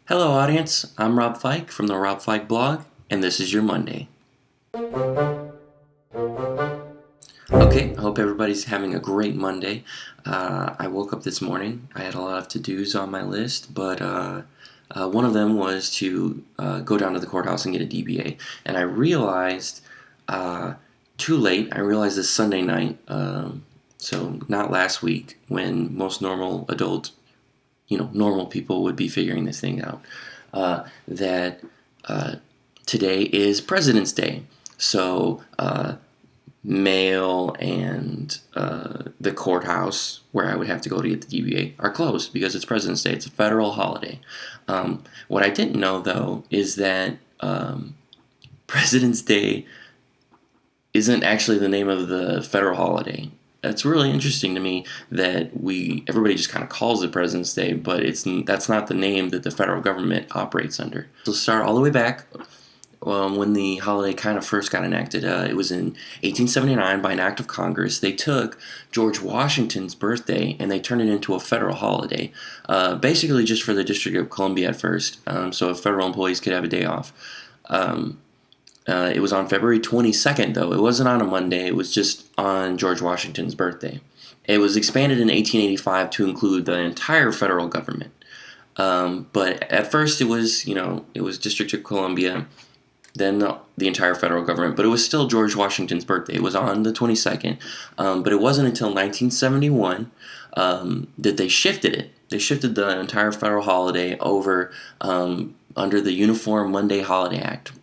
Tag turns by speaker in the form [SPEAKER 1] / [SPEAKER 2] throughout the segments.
[SPEAKER 1] Hello, audience. I'm Rob Fike from the Rob Fike blog, and this is your Monday. Okay, I hope everybody's having a great Monday. I woke up this morning. I had a lot of to-dos on my list, but one of them was to go down to the courthouse and get a DBA. And I realized too late. I realized this Sunday night, so not last week, when most normal adult, normal people would be figuring this thing out, that today is President's Day. So mail and the courthouse where I would have to go to get the DBA are closed because it's President's Day. It's a federal holiday. What I didn't know, though, is that President's Day isn't actually the name of the federal holiday. It's really interesting to me that everybody just kind of calls it President's Day, but that's not the name that the federal government operates under. So start all the way back when the holiday kind of first got enacted. It was in 1879 by an act of Congress. They took George Washington's birthday and they turned it into a federal holiday, basically just for the District of Columbia at first, so federal employees could have a day off. It was on February 22nd, though. It wasn't on a Monday. It was just on George Washington's birthday. It was expanded in 1885 to include the entire federal government. But at first, it was District of Columbia, then the entire federal government. But it was still George Washington's birthday. It was on the 22nd. But it wasn't until 1971 that they shifted it. They shifted the entire federal holiday over under the Uniform Monday Holiday Act.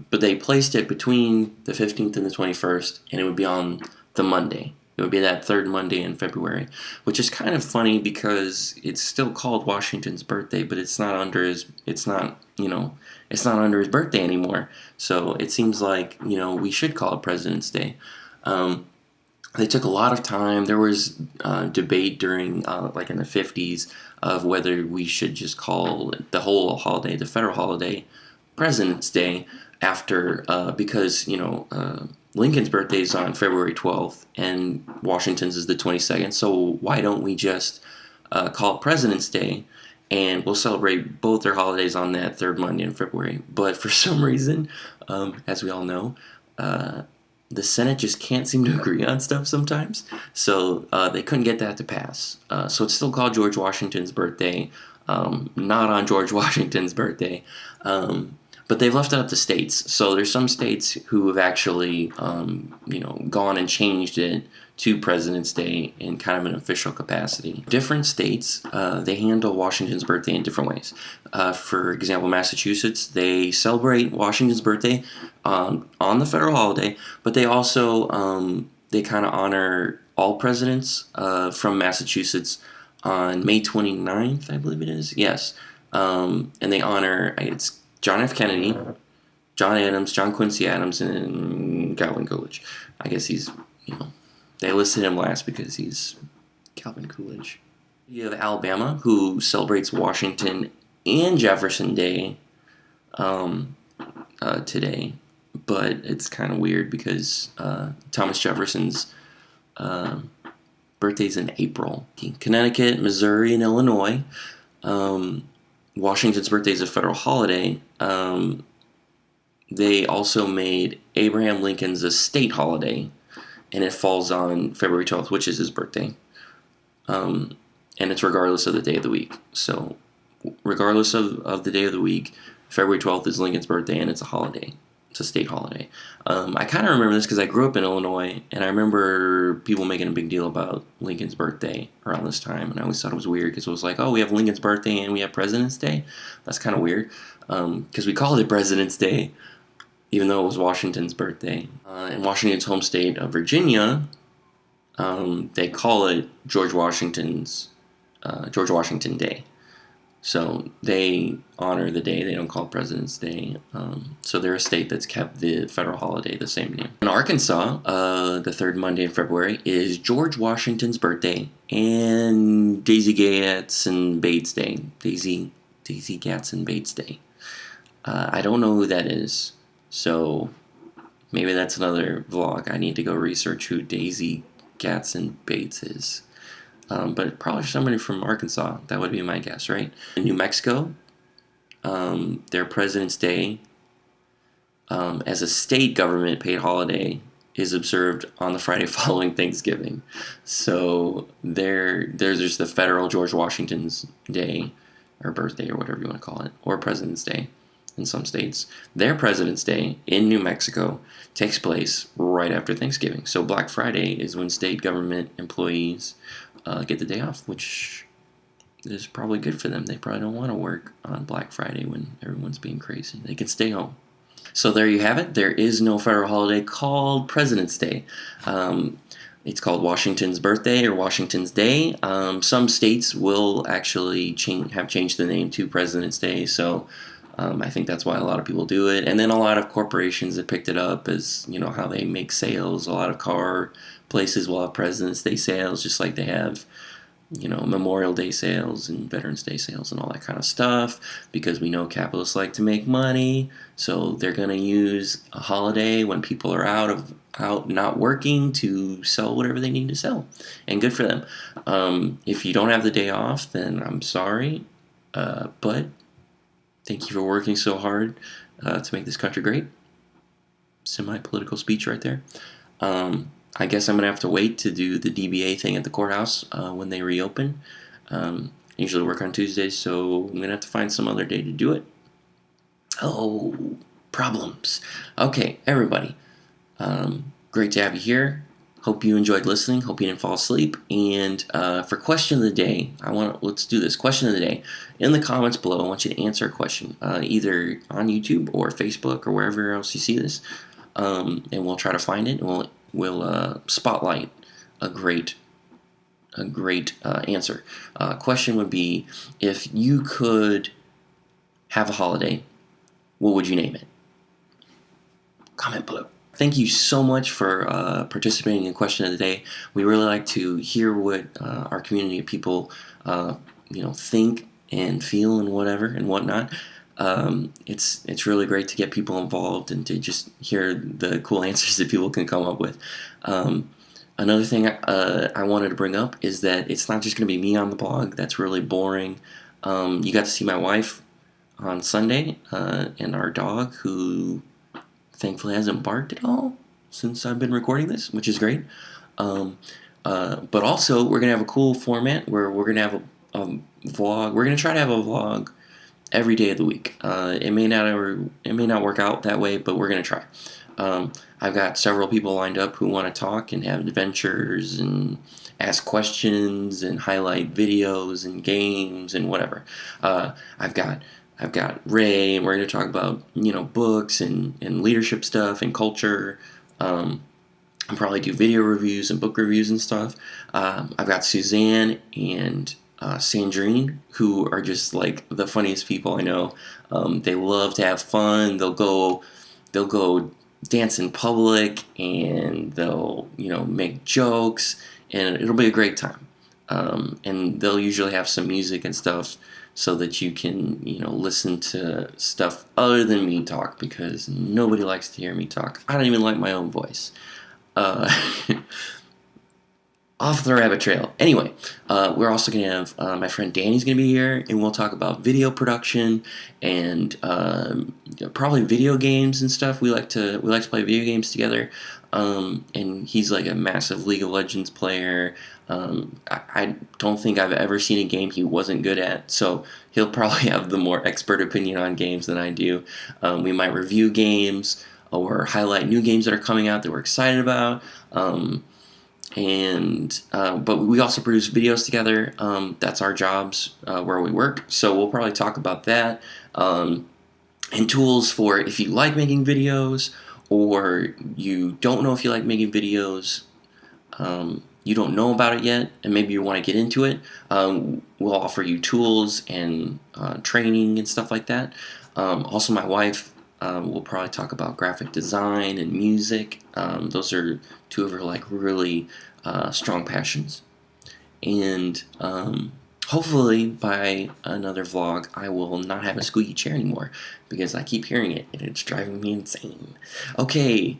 [SPEAKER 1] But they placed it between the 15th and the 21st, and it would be on the Monday. It would be that third Monday in February, which is kind of funny because it's still called Washington's birthday, but it's not under his birthday anymore. So it seems like, we should call it President's Day. They took a lot of time. There was debate during, like in the 50s, of whether we should just call the whole holiday, the federal holiday, President's Day, because Lincoln's birthday is on February 12th and Washington's is the 22nd. So why don't we just call it President's Day, and we'll celebrate both their holidays on that third Monday in February? But for some reason, as we all know, the Senate just can't seem to agree on stuff sometimes. So they couldn't get that to pass. So it's still called George Washington's birthday, not on George Washington's birthday. But they've left it up to states. So there's some states who have actually, gone and changed it to President's Day in kind of an official capacity. Different states, they handle Washington's birthday in different ways. For example, Massachusetts, they celebrate Washington's birthday on the federal holiday, but they also, they kind of honor all presidents from Massachusetts on May 29th, I believe it is. Yes. And they honor, it's John F. Kennedy, John Adams, John Quincy Adams, and Calvin Coolidge. I guess he's, they listed him last because he's Calvin Coolidge. You have Alabama, who celebrates Washington and Jefferson Day today, but it's kind of weird because Thomas Jefferson's birthday's in April. Connecticut, Missouri, and Illinois. Washington's birthday is a federal holiday. They also made Abraham Lincoln's a state holiday, and it falls on February 12th, which is his birthday. And it's regardless of the day of the week. So regardless of the day of the week, February 12th is Lincoln's birthday, and it's a holiday. It's a state holiday. I kind of remember this because I grew up in Illinois, and I remember people making a big deal about Lincoln's birthday around this time, and I always thought it was weird because it was like, oh, we have Lincoln's birthday and we have President's Day? That's kind of weird because we called it President's Day even though it was Washington's birthday. In Washington's home state of Virginia, they call it George Washington Day. So they honor the day. They don't call it President's Day. So they're a state that's kept the federal holiday the same name. In Arkansas, the third Monday in February is George Washington's birthday and Daisy Gadsden Bates Day. Daisy Gadsden Bates Day. I don't know who that is, so maybe that's another vlog. I need to go research who Daisy Gadsden Bates is. But probably somebody from Arkansas. That would be my guess, right? In New Mexico, their President's Day as a state government paid holiday is observed on the Friday following Thanksgiving. So there's just the federal George Washington's Day or birthday or whatever you want to call it, or President's Day in some states. Their President's Day in New Mexico takes place right after Thanksgiving. So Black Friday is when state government employees get the day off, which is probably good for them. They probably don't want to work on Black Friday when everyone's being crazy. They can stay home. So there you have it. There is no federal holiday called President's Day. It's called Washington's Birthday or Washington's Day. Some states will actually have changed the name to President's Day, so I think that's why a lot of people do it. And then a lot of corporations have picked it up as, you know, how they make sales. A lot of car places will have President's Day sales, just like they have, you know, Memorial Day sales and Veterans Day sales and all that kind of stuff, because we know capitalists like to make money, so they're going to use a holiday when people are out not working to sell whatever they need to sell, and good for them. If you don't have the day off, then I'm sorry, but thank you for working so hard to make this country great. Semi-political speech right there. I guess I'm going to have to wait to do the DBA thing at the courthouse when they reopen. I usually work on Tuesdays, so I'm going to have to find some other day to do it. Oh, problems. Okay, everybody. Great to have you here. Hope you enjoyed listening. Hope you didn't fall asleep. And for question of the day, let's do this. Question of the day. In the comments below, I want you to answer a question, either on YouTube or Facebook or wherever else you see this. And we'll try to find it, and we'll spotlight a great answer. Question would be, if you could have a holiday, what would you name it? Comment below. Thank you so much for participating in Question of the Day. We really like to hear what our community of people think and feel and whatever and whatnot. It's really great to get people involved and to just hear the cool answers that people can come up with. Another thing I wanted to bring up is that it's not just going to be me on the blog. That's really boring. You got to see my wife on Sunday and our dog, who thankfully hasn't barked at all since I've been recording this, which is great. But also, we're going to have a cool format where we're going to have a vlog. We're going to try to have a vlog every day of the week. It may not work out that way, but we're going to try. I've got several people lined up who want to talk and have adventures and ask questions and highlight videos and games and whatever. I've got Ray, and we're going to talk about, books and leadership stuff and culture. I'll probably do video reviews and book reviews and stuff. I've got Suzanne and Sandrine, who are just like the funniest people I know. They love to have fun. They'll go dance in public, and they'll make jokes, and it'll be a great time. And they'll usually have some music and stuff so that you can listen to stuff other than me talk, because nobody likes to hear me talk. I don't even like my own voice. Off the rabbit trail. Anyway, we're also going to have my friend Danny's going to be here, and we'll talk about video production and probably video games and stuff. We like to play video games together. And he's like a massive League of Legends player. I don't think I've ever seen a game he wasn't good at, so he'll probably have the more expert opinion on games than I do. We might review games or highlight new games that are coming out that we're excited about. But we also produce videos together. That's our jobs where we work, so we'll probably talk about that, and tools for if you like making videos, or you don't know if you like making videos, you don't know about it yet, and maybe you want to get into it. We'll offer you tools and training and stuff like that. Also, my wife will probably talk about graphic design and music. Those are two of her really strong passions. And hopefully by another vlog I will not have a squeaky chair anymore, because I keep hearing it and it's driving me insane. Okay,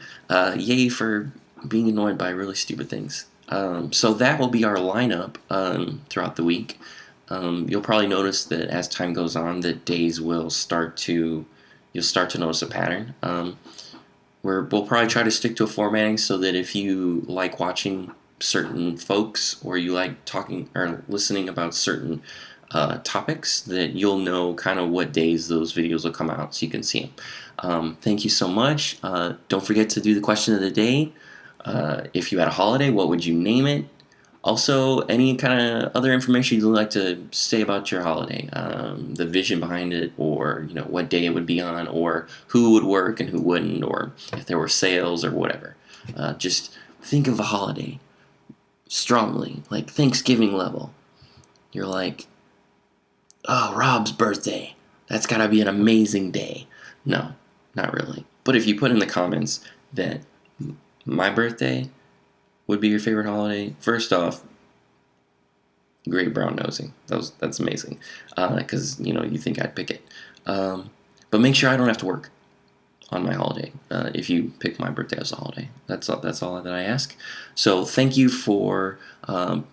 [SPEAKER 1] yay for being annoyed by really stupid things. So that will be our lineup throughout the week. You'll probably notice that as time goes on, that days will you'll start to notice a pattern. We'll probably try to stick to a formatting so that if you like watching certain folks or you like talking or listening about certain topics, that you'll know kind of what days those videos will come out so you can see them. Thank you so much. Don't forget to do the question of the day. If you had a holiday, what would you name it? Also, any kind of other information you'd like to say about your holiday, the vision behind it, or what day it would be on, or who would work and who wouldn't, or if there were sales or whatever. Just think of a holiday strongly, like Thanksgiving level. You're like, oh, Rob's birthday. That's gotta be an amazing day. No, not really. But if you put in the comments that my birthday would be your favorite holiday, first off, great brown nosing. That's amazing. Because you think I'd pick it. But make sure I don't have to work on my holiday. If you pick my birthday as a holiday, that's all that I ask. So thank you for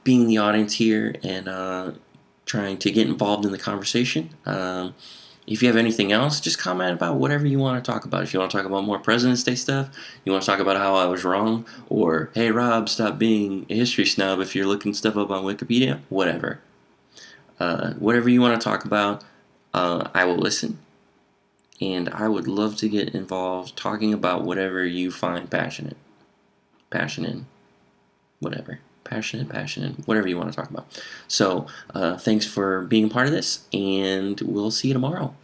[SPEAKER 1] being in the audience here and trying to get involved in the conversation. If you have anything else, just comment about whatever you want to talk about. If you want to talk about more President's Day stuff, you want to talk about how I was wrong, or hey Rob, stop being a history snub if you're looking stuff up on Wikipedia, whatever. Whatever you want to talk about, I will listen. And I would love to get involved talking about whatever you find passionate. Passionate, whatever. Passionate, whatever you want to talk about. So, thanks for being a part of this, and we'll see you tomorrow.